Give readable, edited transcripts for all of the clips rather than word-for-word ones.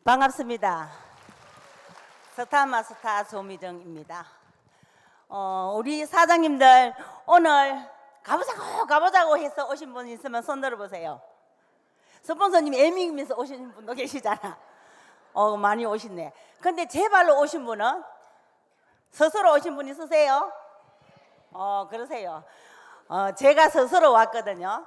반갑습니다. 스타마스터 조미정입니다. 우리 사장님들 오늘 가보자고 해서 오신 분 있으면 손 들어보세요. 스폰서님 애미면서 오신 분도 계시잖아. 많이 오시네. 근데 제 발로 오신 분은 스스로 오신 분 있으세요? 그러세요. 제가 스스로 왔거든요.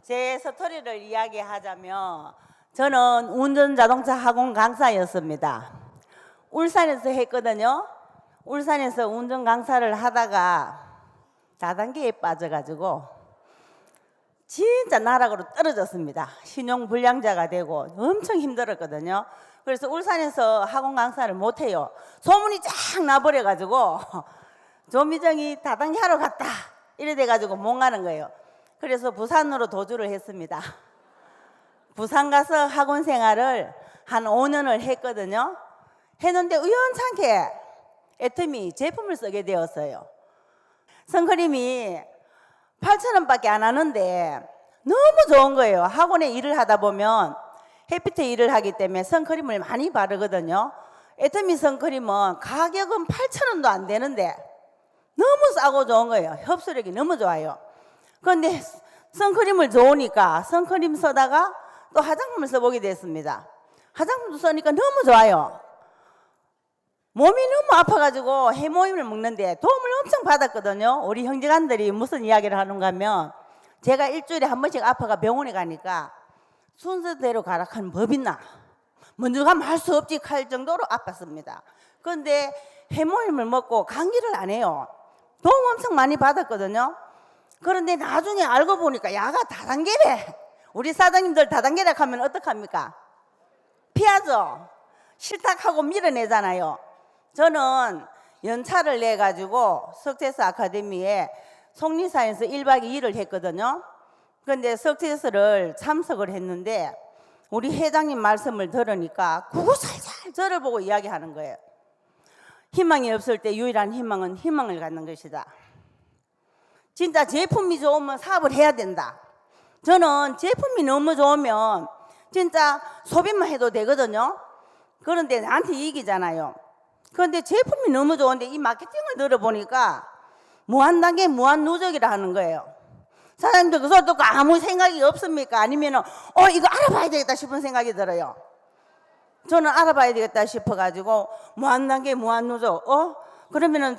제 스토리를 이야기하자면 저는 운전자동차 학원 강사였습니다. 울산에서 했거든요. 울산에서 운전 강사를 하다가 다단계에 빠져가지고 진짜 나락으로 떨어졌습니다. 신용불량자가 되고 엄청 힘들었거든요. 그래서 울산에서 학원 강사를 못해요. 소문이 쫙 나버려가지고 조미정이 다단계 하러 갔다 이래 돼가지고 못 가는 거예요. 그래서 부산으로 도주를 했습니다. 부산 가서 학원 생활을 한 5년을 했거든요. 했는데 우연찮게 애터미 제품을 쓰게 되었어요. 선크림이 8,000원밖에 안 하는데 너무 좋은 거예요. 학원에 일을 하다 보면 햇빛에 일을 하기 때문에 선크림을 많이 바르거든요. 애터미 선크림은 가격은 8,000원도 안 되는데 너무 싸고 좋은 거예요. 흡수력이 너무 좋아요. 그런데 선크림을 좋으니까 선크림 쓰다가 또 화장품을 써보게 됐습니다. 화장품도 쓰니까 너무 좋아요. 몸이 너무 아파가지고 해모임을 먹는데 도움을 엄청 받았거든요. 우리 형제간들이 무슨 이야기를 하는가 하면 제가 일주일에 한 번씩 아파가 병원에 가니까 순서대로 가라 하는 법 있나? 먼저 가면 할 수 없지 할 정도로 아팠습니다. 그런데 해모임을 먹고 감기를 안 해요. 도움 엄청 많이 받았거든요. 그런데 나중에 알고 보니까 야가 다단계래. 우리 사장님들 다단계라 하면 어떡합니까? 피하죠. 싫다하고 밀어내잖아요. 저는 연차를 내가지고 석테스 아카데미에 송리사에서 1박 2일을 했거든요. 그런데 석테스를 참석을 했는데 우리 회장님 말씀을 들으니까 구구살살 저를 보고 이야기하는 거예요. 희망이 없을 때 유일한 희망은 희망을 갖는 것이다. 진짜 제품이 좋으면 사업을 해야 된다. 저는 제품이 너무 좋으면 진짜 소비만 해도 되거든요. 그런데 나한테 이익이잖아요. 그런데 제품이 너무 좋은데 이 마케팅을 들어보니까 무한단계 무한누적이라 하는 거예요. 사장님들 그거 듣고 아무 생각이 없습니까? 아니면 이거 알아봐야 되겠다 싶은 생각이 들어요. 저는 알아봐야 되겠다 싶어가지고 무한단계 무한누적 그러면은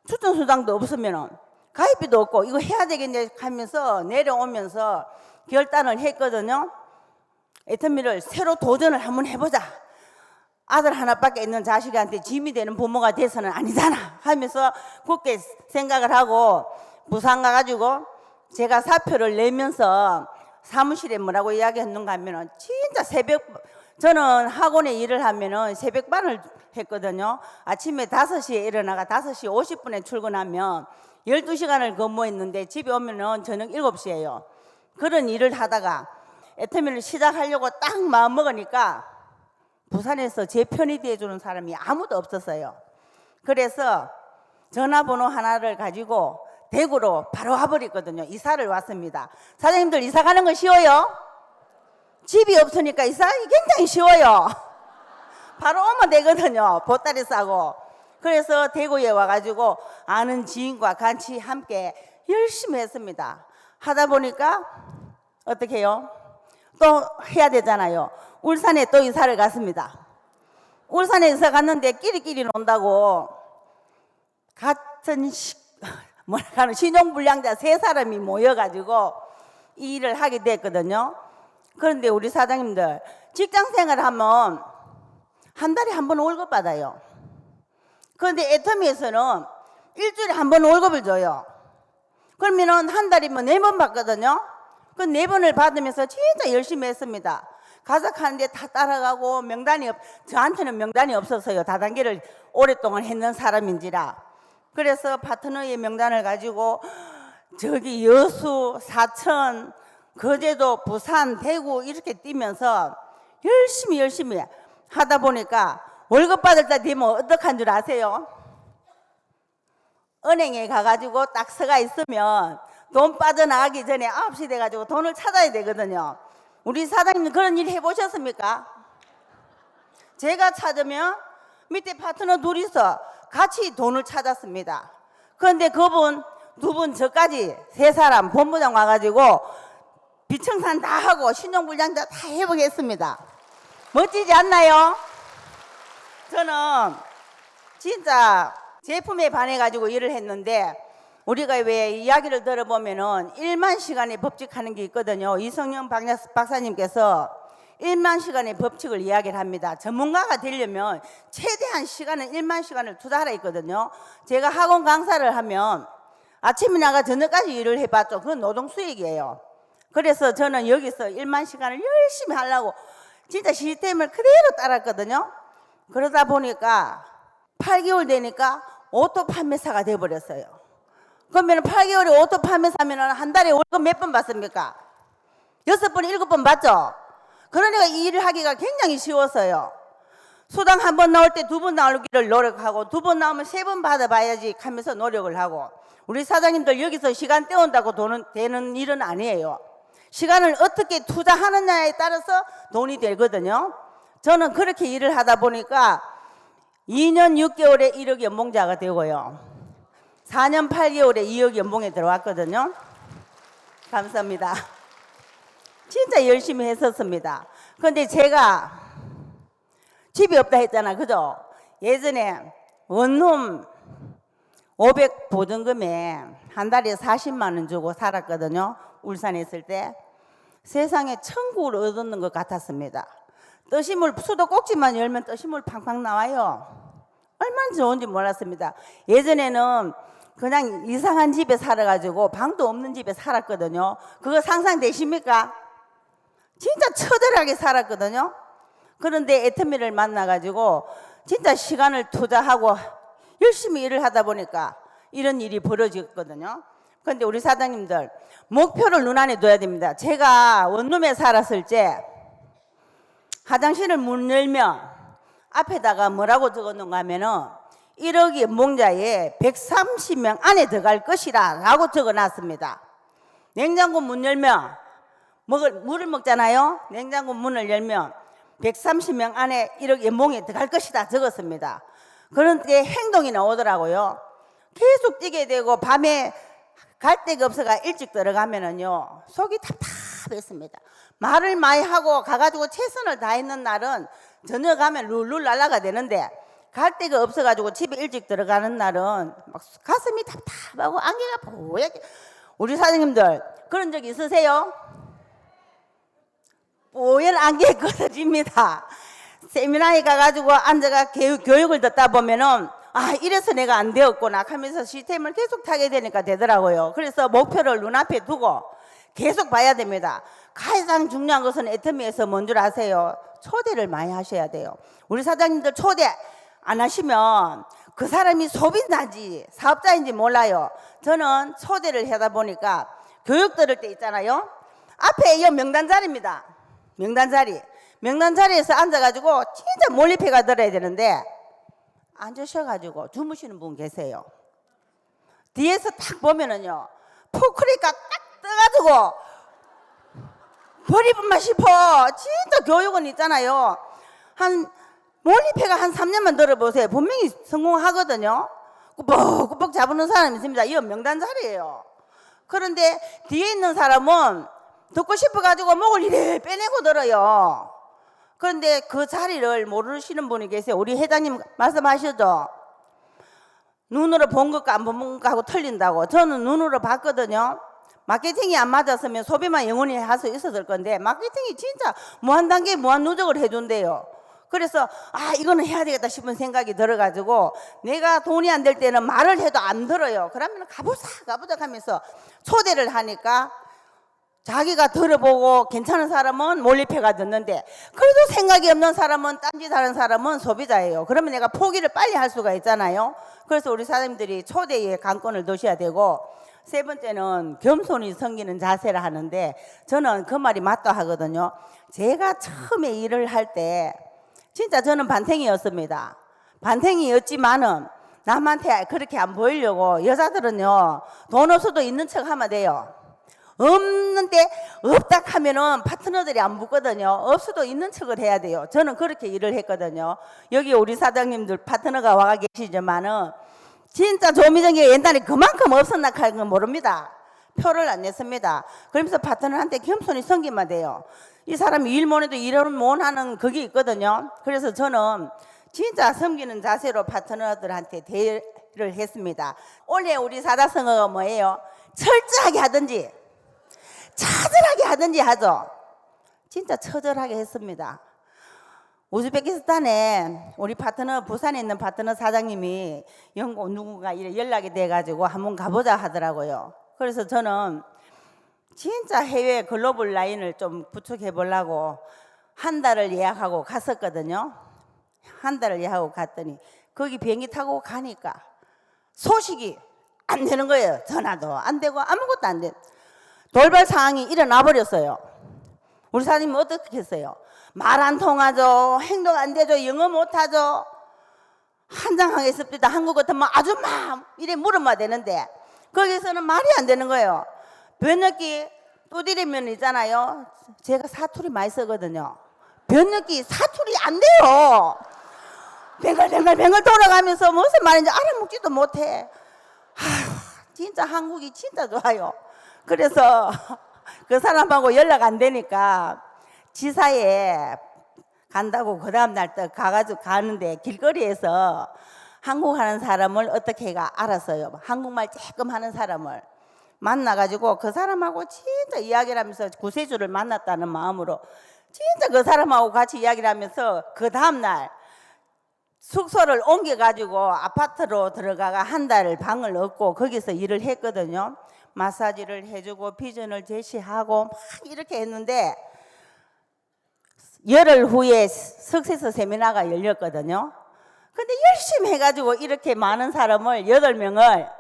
추천수당도 없으면은 가입비도 없고 이거 해야 되겠네 하면서 내려오면서 결단을 했거든요. 애터미를 새로 도전을 한번 해보자. 아들 하나밖에 있는 자식한테 짐이 되는 부모가 돼서는 아니잖아 하면서 굳게 생각을 하고 부산 가가지고 제가 사표를 내면서 사무실에 뭐라고 이야기했는가 하면은 진짜 저는 학원에 일을 하면은 새벽반을 했거든요. 아침에 5시에 일어나가 5시 50분에 출근하면 12시간을 근무했는데 집에 오면은 저녁 7시예요. 그런 일을 하다가 애터미를 시작하려고 딱 마음 먹으니까 부산에서 제 편이 돼주는 사람이 아무도 없었어요. 그래서 전화번호 하나를 가지고 대구로 바로 와버렸거든요. 이사를 왔습니다. 사장님들 이사 가는 거 쉬워요? 집이 없으니까 이사하기 굉장히 쉬워요. 바로 오면 되거든요. 보따리 싸고. 그래서 대구에 와가지고 아는 지인과 같이 함께 열심히 했습니다. 하다 보니까 어떻게 해요? 또 해야 되잖아요. 울산에 또 이사를 갔습니다. 울산에 이사 갔는데 끼리끼리 논다고 같은 신용불량자 3사람이 모여가지고 이 일을 하게 됐거든요. 그런데 우리 사장님들 직장생활을 하면 한 달에 한 번 월급 받아요. 그런데 애터미에서는 일주일에 한 번 월급을 줘요. 그러면은 한 달이면 4번 받거든요. 그 4번을 받으면서 진짜 열심히 했습니다. 가석하는데 다 따라가고 저한테는 명단이 없었어요. 다단계를 오랫동안 했는 사람인지라. 그래서 파트너의 명단을 가지고 저기 여수, 사천, 거제도, 부산, 대구 이렇게 뛰면서 열심히 하다 보니까 월급 받을 때 되면 어떡한 줄 아세요? 은행에 가가지고 딱 서가 있으면 돈 빠져나가기 전에 9시 돼가지고 돈을 찾아야 되거든요. 우리 사장님 그런 일 해보셨습니까? 제가 찾으면 밑에 파트너 둘이서 같이 돈을 찾았습니다. 그런데 그분 두 분 저까지 세 사람 본부장 와가지고 비청산 다 하고 신용불량자 다 회복했습니다. 멋지지 않나요? 저는 진짜 제품에 반해가지고 일을 했는데 우리가 왜 이야기를 들어보면은 1만 시간의 법칙하는 게 있거든요. 이성영 박사님께서 1만 시간의 법칙을 이야기를 합니다. 전문가가 되려면 최대한 시간은 1만 시간을 투자하라 했거든요. 제가 학원 강사를 하면 아침에 나가 저녁까지 일을 해봤죠. 그건 노동 수익이에요. 그래서 저는 여기서 1만 시간을 열심히 하려고 진짜 시스템을 그대로 따랐거든요. 그러다 보니까 8개월 되니까 오토 판매사가 돼버렸어요. 그러면 8개월에 오토 판매사면 한 달에 월급 몇 번 받습니까? 6번, 7번 받죠? 그러니까 이 일을 하기가 굉장히 쉬웠어요. 수당 한 번 나올 때 2번 나오기를 노력하고 2번 나오면 3번 받아봐야지 하면서 노력을 하고 우리 사장님들 여기서 시간 때운다고 돈은 되는 일은 아니에요. 시간을 어떻게 투자하느냐에 따라서 돈이 되거든요. 저는 그렇게 일을 하다 보니까 2년 6개월에 1억 연봉자가 되고요. 4년 8개월에 2억 연봉에 들어왔거든요. 감사합니다. 진짜 열심히 했었습니다. 그런데 제가 집이 없다 했잖아. 그죠? 예전에 원룸 500 보증금에 한 달에 40만 원 주고 살았거든요. 울산에 있을 때. 세상에 천국을 얻는 것 같았습니다. 떠시물 수도꼭지만 열면 떠시물 팡팡 나와요. 얼마나 좋은지 몰랐습니다. 예전에는 그냥 이상한 집에 살아가지고 방도 없는 집에 살았거든요. 그거 상상되십니까? 진짜 처절하게 살았거든요. 그런데 애터미를 만나가지고 진짜 시간을 투자하고 열심히 일을 하다 보니까 이런 일이 벌어졌거든요. 그런데 우리 사장님들 목표를 눈안에 둬야 됩니다. 제가 원룸에 살았을 때 화장실을 문 열면 앞에다가 뭐라고 적어놓은가 하면은 1억 연봉자에 130명 안에 들어갈 것이라 라고 적어놨습니다. 냉장고 문 열면 물을 먹잖아요. 냉장고 문을 열면 130명 안에 1억 연봉에 들어갈 것이다 적었습니다. 그런데 행동이 나오더라고요. 계속 뛰게 되고 밤에 갈 데가 없어가 일찍 들어가면은요 속이 답답했습니다. 말을 많이 하고 가가지고 최선을 다했는 날은 저녁 가면 룰룰 날라가 되는데 갈 데가 없어가지고 집에 일찍 들어가는 날은 막 가슴이 답답하고 안개가 뽀얗게. 우리 사장님들 그런 적 있으세요? 뽀얀 안개에 걷어집니다. 세미나에 가가지고 앉아가 교육을 듣다 보면은 아 이래서 내가 안 되었구나 하면서 시스템을 계속 타게 되니까 되더라고요. 그래서 목표를 눈앞에 두고 계속 봐야 됩니다. 가장 중요한 것은 애터미에서 뭔 줄 아세요? 초대를 많이 하셔야 돼요. 우리 사장님들 초대 안 하시면 그 사람이 소비자인지 사업자인지 몰라요. 저는 초대를 하다 보니까 교육 들을 때 있잖아요. 앞에 이 명단 자리입니다. 명단 자리에서 앉아가지고 진짜 몰입해가 들어야 되는데 앉으셔가지고 주무시는 분 계세요. 뒤에서 딱 보면은요 포크리가 딱 떠가지고 버리고만 싶어. 진짜 교육은 있잖아요. 몰입해가 한 3년만 들어보세요. 분명히 성공하거든요. 꾸벅꾸벅 잡는 사람이 있습니다. 이건 명단 자리예요. 그런데 뒤에 있는 사람은 듣고 싶어가지고 목을 이래 빼내고 들어요. 그런데 그 자리를 모르시는 분이 계세요. 우리 회장님 말씀하시죠. 눈으로 본 것과 안 본 것하고 틀린다고. 저는 눈으로 봤거든요. 마케팅이 안 맞았으면 소비만 영원히 할 수 있었을 건데 마케팅이 진짜 무한 단계 무한 누적을 해준대요. 그래서 아 이거는 해야 되겠다 싶은 생각이 들어가지고 내가 돈이 안 될 때는 말을 해도 안 들어요. 그러면 가보자 하면서 초대를 하니까 자기가 들어보고 괜찮은 사람은 몰입해가 듣는데 그래도 생각이 없는 사람은 딴짓하는 사람은 소비자예요. 그러면 내가 포기를 빨리 할 수가 있잖아요. 그래서 우리 사장님들이 초대에 관건을 두셔야 되고 세 번째는 겸손이 섬기는 자세를 하는데 저는 그 말이 맞다 하거든요. 제가 처음에 일을 할 때 진짜 저는 반탱이였습니다. 반탱이였지만은 남한테 그렇게 안 보이려고 여자들은요 돈 없어도 있는 척 하면 돼요. 없는데 없다 하면은 파트너들이 안 붙거든요. 없어도 있는 척을 해야 돼요. 저는 그렇게 일을 했거든요. 여기 우리 사장님들 파트너가 와가 계시지만은 진짜 조미정이 옛날에 그만큼 없었나 하는 건 모릅니다. 표를 안 냈습니다. 그러면서 파트너한테 겸손히 섬기면 돼요. 이 사람이 일 못해도 일을 못하는 그게 있거든요. 그래서 저는 진짜 섬기는 자세로 파트너들한테 대를 했습니다. 올해 우리 사자성어가 뭐예요? 철저하게 하든지 처절하게 하든지 하죠. 진짜 처절하게 했습니다. 우즈베키스탄에 우리 파트너, 부산에 있는 파트너 사장님이 누군가 연락이 돼가지고 한번 가보자 하더라고요. 그래서 저는 진짜 해외 글로벌 라인을 좀 구축해 보려고 한 달을 예약하고 갔었거든요. 한 달을 예약하고 갔더니 거기 비행기 타고 가니까 소식이 안 되는 거예요. 전화도 안 되고 아무것도 안 돼. 돌발 상황이 일어나 버렸어요. 우리 사장님은 어떻게 했어요? 말 안 통하죠. 행동 안 되죠. 영어 못하죠. 한장하겠습니다. 한국 같으면 아줌마 이래 물으면 되는데 거기서는 말이 안 되는 거예요. 번역기 두드리면 있잖아요. 제가 사투리 많이 쓰거든요. 번역기 사투리 안 돼요. 뱅글뱅글 돌아가면서 무슨 말인지 알아먹지도 못해. 진짜 한국이 진짜 좋아요. 그래서 그 사람하고 연락 안 되니까 지사에 간다고 그 다음날 또 가가지고 가는데 길거리에서 한국 하는 사람을 어떻게 해가 알았어요. 한국말 조금 하는 사람을 만나가지고 그 사람하고 진짜 이야기를 하면서 구세주를 만났다는 마음으로 진짜 그 사람하고 같이 이야기를 하면서 그 다음날 숙소를 옮겨가지고 아파트로 들어가가 한 달 방을 얻고 거기서 일을 했거든요. 마사지를 해주고 비전을 제시하고 막 이렇게 했는데 열흘 후에 석세서 세미나가 열렸거든요. 근데 열심히 해가지고 이렇게 많은 사람을 8명을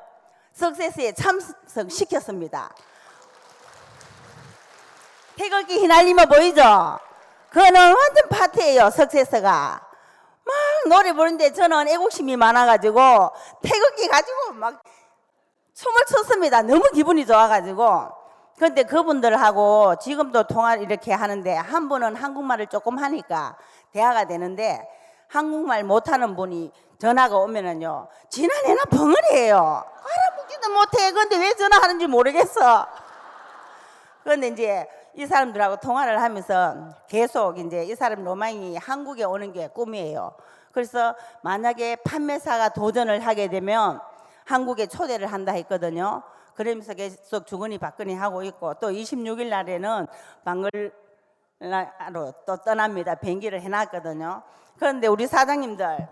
석세스에 참석시켰습니다. 태극기 휘날리며 보이죠? 그거는 완전 파티예요. 석세스가 막 노래 부르는데 저는 애국심이 많아가지고 태극기 가지고 막 춤을 췄습니다. 너무 기분이 좋아가지고. 그런데 그분들하고 지금도 통화를 이렇게 하는데 한 분은 한국말을 조금 하니까 대화가 되는데 한국말 못하는 분이 전화가 오면은요 지난해나 벙어리예요. 알아보지도 못해. 그런데 왜 전화하는지 모르겠어. 그런데 이제 이 사람들하고 통화를 하면서 계속 이제 이 사람 로망이 한국에 오는 게 꿈이에요. 그래서 만약에 판매사가 도전을 하게 되면 한국에 초대를 한다 했거든요. 그러면서 계속 주거니 받거니 하고 있고 또 26일 날에는 방글라로 또 떠납니다. 비행기를 해놨거든요. 그런데 우리 사장님들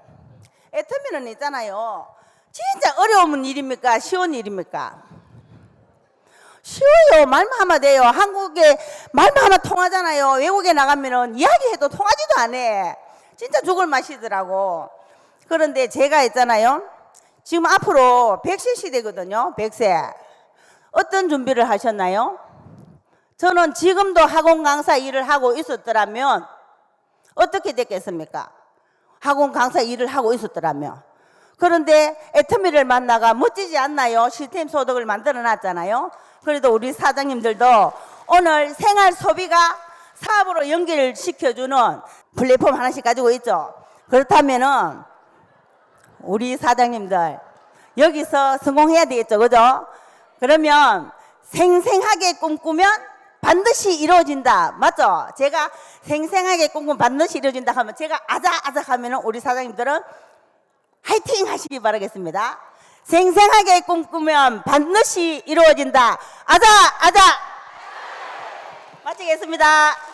애터미는 있잖아요. 진짜 어려운 일입니까? 쉬운 일입니까? 쉬워요. 말만 하면 돼요. 한국에 말만 하면 통하잖아요. 외국에 나가면은 이야기해도 통하지도 않아. 진짜 죽을 맛이더라고. 그런데 제가 있잖아요. 지금 앞으로 100세 시대거든요. 100세. 어떤 준비를 하셨나요? 저는 지금도 학원 강사 일을 하고 있었더라면 어떻게 됐겠습니까? 학원 강사 일을 하고 있었더라면. 그런데 애터미를 만나가 멋지지 않나요? 시스템 소득을 만들어 놨잖아요. 그래도 우리 사장님들도 오늘 생활 소비가 사업으로 연결시켜주는 플랫폼 하나씩 가지고 있죠. 그렇다면은 우리 사장님들 여기서 성공해야 되겠죠. 그죠? 그러면 생생하게 꿈꾸면 반드시 이루어진다. 맞죠? 제가 생생하게 꿈꾸면 반드시 이루어진다 하면 제가 아자아자 하면은 우리 사장님들은 화이팅 하시기 바라겠습니다. 생생하게 꿈꾸면 반드시 이루어진다. 아자 아자. 마치겠습니다.